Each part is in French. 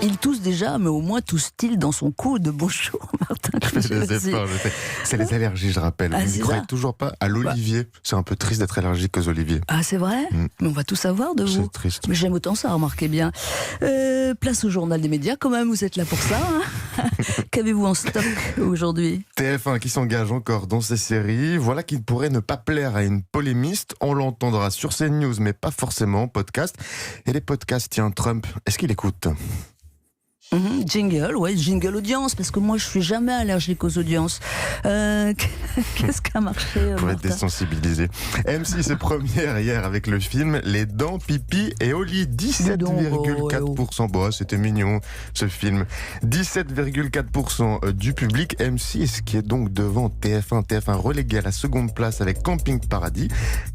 Il tousse déjà, mais au moins tousse-t-il dans son coude. Bonjour Martin. Je fais des efforts, c'est les allergies, je rappelle. Ah, Vous c'est ne croyez ça. toujours pas à l'olivier. C'est un peu triste d'être allergique aux oliviers. Ah, c'est vrai? Mais on va tout savoir de vous. C'est triste. Mais j'aime autant ça, remarquez bien. Place au journal des médias, quand même, vous êtes là pour ça. Hein. Qu'avez-vous en stock aujourd'hui? TF1 qui s'engage encore dans ces séries. Voilà qui pourrait ne pas plaire à une polémiste. On l'entendra sur CNews, mais pas forcément en podcast. Et les podcasts, tiens, Trump, est-ce qu'il écoute ? Jingle, ouais, jingle audience, parce que moi je suis jamais allergique aux audiences. Qu'est-ce qui a marché Pour être Martin? désensibilisé. M6 est première hier avec le film Les Dents, Pipi et Oli. 17,4%. Bon, c'était mignon ce film. 17,4% du public. M6 qui est donc devant TF1. TF1 relégué à la seconde place avec Camping Paradis.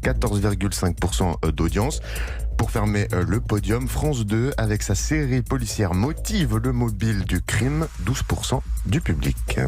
14,5% d'audience. Pour fermer le podium, France 2 avec sa série policière Motive le mobile du crime, 12% du public.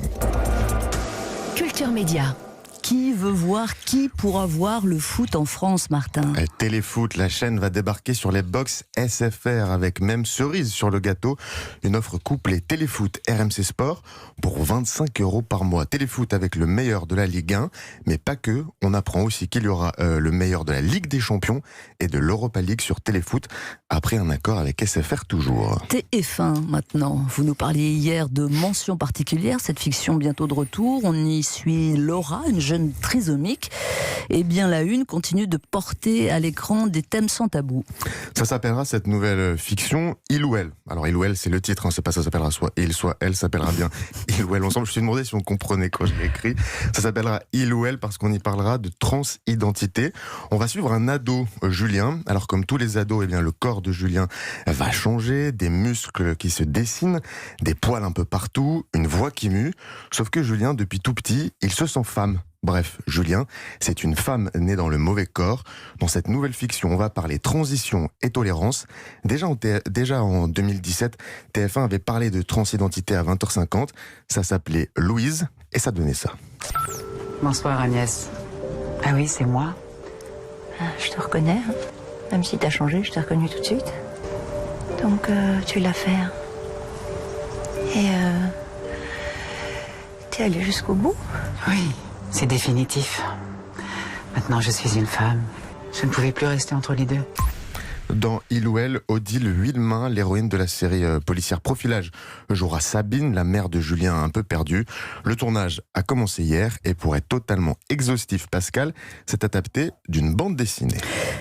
Culture Média. Qui pourra voir le foot en France, Martin? Téléfoot, la chaîne va débarquer sur les box SFR avec même cerise sur le gâteau. Une offre couplée Téléfoot RMC Sport pour 25 € par mois. Téléfoot avec le meilleur de la Ligue 1, mais pas que. On apprend aussi qu'il y aura le meilleur de la Ligue des Champions et de l'Europa League sur Téléfoot après un accord avec SFR toujours. TF1 maintenant. Vous nous parliez hier de Mention particulière, cette fiction bientôt de retour. On y suit Laura, une jeune trisomique. Et bien la une continue de porter à l'écran des thèmes sans tabou. Ça s'appellera cette nouvelle fiction Il ou Elle. Alors Il ou Elle, c'est le titre, hein, c'est pas ça s'appellera soit il soit elle, s'appellera bien Il ou Elle ensemble. Je me suis demandé si on comprenait quand je l'ai écrit. Ça s'appellera Il ou Elle parce qu'on y parlera de transidentité. On va suivre un ado, Julien. Alors comme tous les ados, eh bien le corps de Julien va changer, des muscles qui se dessinent, des poils un peu partout, une voix qui mue. Sauf que Julien, depuis tout petit, il se sent femme. Bref, Julien, c'est une femme née dans le mauvais corps. Dans cette nouvelle fiction, on va parler transition et tolérance. Déjà en 2017, TF1 avait parlé de transidentité à 20h50. Ça s'appelait Louise et ça donnait ça. Bonsoir Agnès. Ah oui, c'est moi. Je te reconnais, hein. Même si t'as changé, je t'ai reconnu tout de suite. Donc tu l'as fait. Hein. Et t'es allé jusqu'au bout? Oui, c'est définitif. Maintenant, je suis une femme. Je ne pouvais plus rester entre les deux. Dans Il ou Elle, Odile Huillemain, l'héroïne de la série policière Profilage, jouera Sabine, la mère de Julien un peu perdu. Le tournage a commencé hier et pour être totalement exhaustif, Pascal, c'est adapté d'une bande dessinée.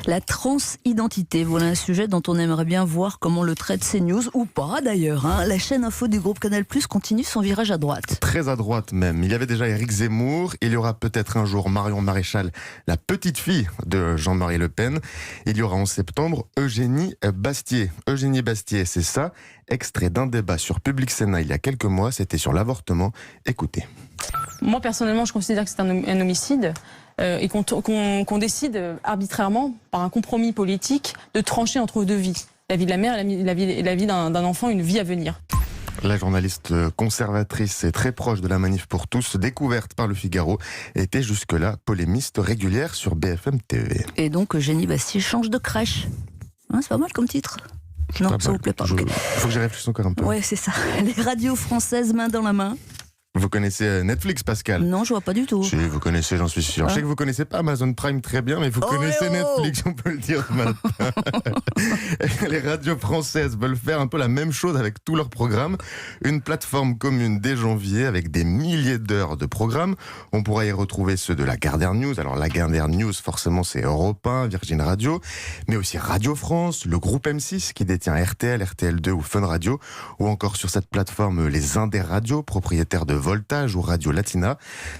La transidentité, voilà un sujet dont on aimerait bien voir comment le traite CNews, ou pas d'ailleurs. Hein. La chaîne info du groupe Canal+ continue son virage à droite. Très à droite même. Il y avait déjà Éric Zemmour, il y aura peut-être un jour Marion Maréchal, la petite fille de Jean-Marie Le Pen. Il y aura en septembre Eugénie Bastier. Eugénie Bastier, c'est ça. Extrait d'un débat sur Public Sénat il y a quelques mois, c'était sur l'avortement. Écoutez. Moi, personnellement, je considère que c'est un homicide et qu'on décide arbitrairement, par un compromis politique, de trancher entre deux vies. La vie de la mère et la vie d'un enfant, une vie à venir. La journaliste conservatrice et très proche de la Manif pour tous, découverte par Le Figaro, était jusque-là polémiste régulière sur BFM TV. Et donc Eugénie Bastier change de crèche. Hein, c'est pas mal comme titre. Non, ça vous plaît pas. Il faut que j'y réfléchisse encore un peu. Ouais, c'est ça. Les radios françaises main dans la main. Vous connaissez Netflix, Pascal? Non, je vois pas du tout. Si, vous connaissez, j'en suis sûr. Je sais que vous connaissez pas Amazon Prime très bien, mais vous connaissez Netflix, on peut le dire ce matin. Les radios françaises veulent faire un peu la même chose avec tous leurs programmes. Une plateforme commune dès janvier avec des milliers d'heures de programmes. On pourra y retrouver ceux de la Gardère News. Alors la Gardère News, forcément, c'est Europe 1, Virgin Radio, mais aussi Radio France, le groupe M6 qui détient RTL, RTL2 ou Fun Radio, ou encore sur cette plateforme les Indés Radio, propriétaires de Voltage ou Radio Latina.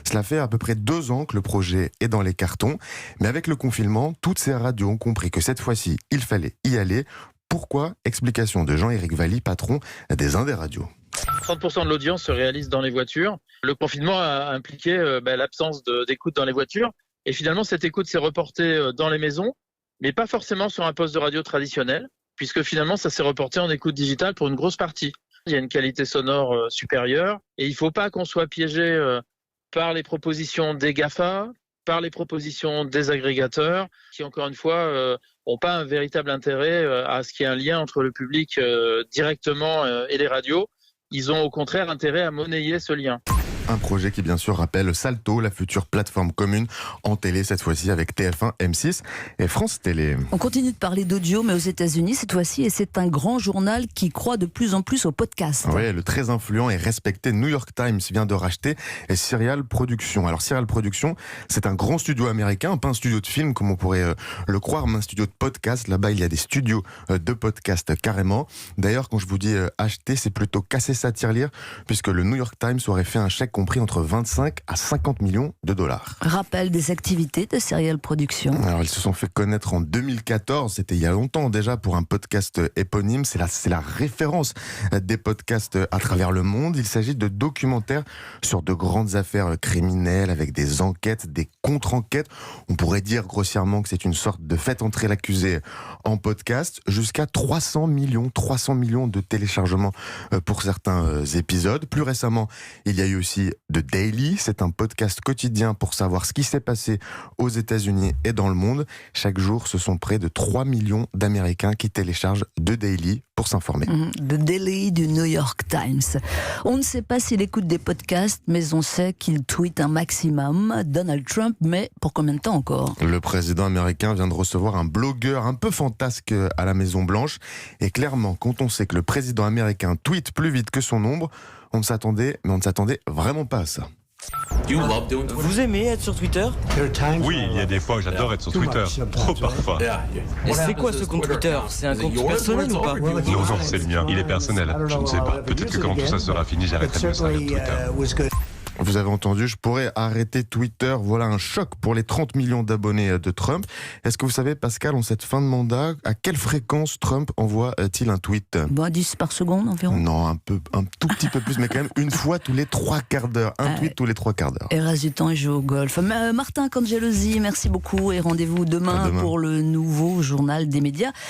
Cela fait à peu près 2 ans que le projet est dans les cartons. Mais avec le confinement, toutes ces radios ont compris que cette fois-ci, il fallait y aller. Pourquoi? Explication de Jean-Éric Valli, patron des Indés Radio. 30% de l'audience se réalise dans les voitures. Le confinement a impliqué l'absence d'écoute dans les voitures. Et finalement, cette écoute s'est reportée dans les maisons, mais pas forcément sur un poste de radio traditionnel, puisque finalement, ça s'est reporté en écoute digitale pour une grosse partie. Il y a une qualité sonore supérieure et il ne faut pas qu'on soit piégé par les propositions des GAFA, par les propositions des agrégateurs qui, encore une fois, n'ont pas un véritable intérêt à ce qu'il y ait un lien entre le public directement et les radios. Ils ont au contraire intérêt à monnayer ce lien. Un projet qui bien sûr rappelle Salto, la future plateforme commune en télé, cette fois-ci avec TF1, M6 et France Télé. On continue de parler d'audio, mais aux États-Unis cette fois-ci, et c'est un grand journal qui croit de plus en plus au podcast. Oui, le très influent et respecté New York Times vient de racheter Serial Productions. Alors Serial Productions, c'est un grand studio américain, pas un studio de film comme on pourrait le croire, mais un studio de podcast. Là-bas, il y a des studios de podcast carrément. D'ailleurs, quand je vous dis acheter, c'est plutôt casser sa tirelire, puisque le New York Times aurait fait un chèque compris entre 25 à 50 millions de dollars. Rappel des activités de Serial Productions. Alors, ils se sont fait connaître en 2014, c'était il y a longtemps déjà, pour un podcast éponyme. C'est la référence des podcasts à travers le monde. Il s'agit de documentaires sur de grandes affaires criminelles avec des enquêtes, des contre-enquêtes. On pourrait dire grossièrement que c'est une sorte de faites entrer l'accusé en podcast. Jusqu'à 300 millions de téléchargements pour certains épisodes. Plus récemment, il y a eu aussi The Daily. C'est un podcast quotidien pour savoir ce qui s'est passé aux États-Unis et dans le monde. Chaque jour, ce sont près de 3 millions d'Américains qui téléchargent The Daily pour s'informer. The Daily du New York Times. On ne sait pas s'il écoute des podcasts, mais on sait qu'il tweet un maximum. Donald Trump, mais pour combien de temps encore ? Le président américain vient de recevoir un blogueur un peu fantasque à la Maison-Blanche. Et clairement, quand on sait que le président américain tweet plus vite que son ombre, on ne s'attendait vraiment pas à ça. Vous aimez être sur Twitter ? Oui, il y a des fois où j'adore être sur Twitter. Trop parfois. Et c'est quoi ce compte Twitter ? C'est un compte personnel ou pas ? Non, c'est le mien. Il est personnel. Je ne sais pas. Peut-être que quand tout ça sera fini, j'arrêterai de me servir de Twitter. Vous avez entendu, je pourrais arrêter Twitter. Voilà un choc pour les 30 millions d'abonnés de Trump. Est-ce que vous savez, Pascal, en cette fin de mandat, à quelle fréquence Trump envoie-t-il un tweet ? 10 par seconde environ. Non, un tout petit peu plus, mais quand même une fois tous les 3 quarts d'heure. Un tweet tous les 3 quarts d'heure. Et reste du temps, il joue au golf. Martin Cangelosi, merci beaucoup et rendez-vous demain pour le nouveau journal des médias.